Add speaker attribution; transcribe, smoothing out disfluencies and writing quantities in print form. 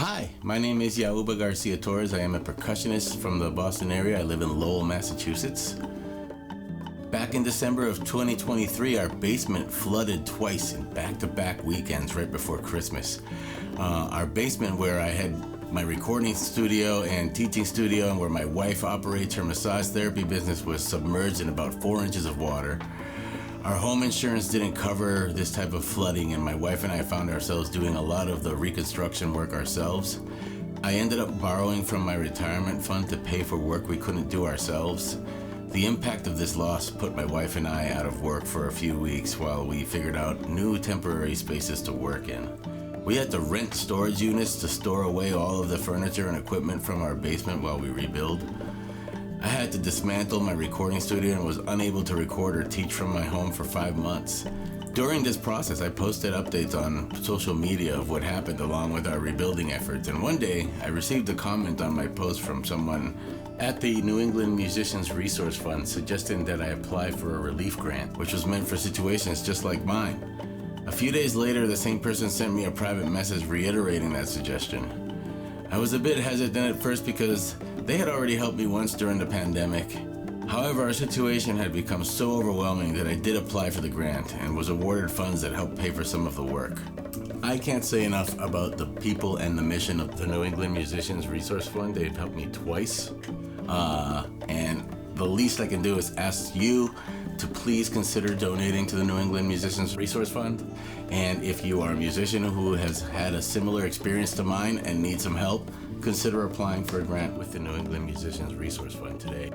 Speaker 1: Hi, my name is Yauba Garcia Torres. I am a percussionist from the Boston area. I live in Lowell, Massachusetts. Back in December of 2023, our basement flooded twice in back-to-back weekends right before Christmas. Our basement, where I had my recording studio and teaching studio and where my wife operates her massage therapy business, was submerged in about 4 inches of water. Our home insurance didn't cover this type of flooding, and my wife and I found ourselves doing a lot of the reconstruction work ourselves. I ended up borrowing from my retirement fund to pay for work we couldn't do ourselves. The impact of this loss put my wife and I out of work for a few weeks while we figured out new temporary spaces to work in. We had to rent storage units to store away all of the furniture and equipment from our basement while we rebuild. I had to dismantle my recording studio and was unable to record or teach from my home for 5 months. During this process, I posted updates on social media of what happened along with our rebuilding efforts, and one day I received a comment on my post from someone at the New England Musicians Resource Fund suggesting that I apply for a relief grant, which was meant for situations just like mine. A few days later, the same person sent me a private message reiterating that suggestion. I was a bit hesitant at first because they had already helped me once during the pandemic. However, our situation had become so overwhelming that I did apply for the grant and was awarded funds that helped pay for some of the work. I can't say enough about the people and the mission of the New England Musicians Resource Fund. They've helped me twice. And the least I can do is ask you to please consider donating to the New England Musicians Resource Fund. And if you are a musician who has had a similar experience to mine and needs some help, consider applying for a grant with the New England Musicians Resource Fund today.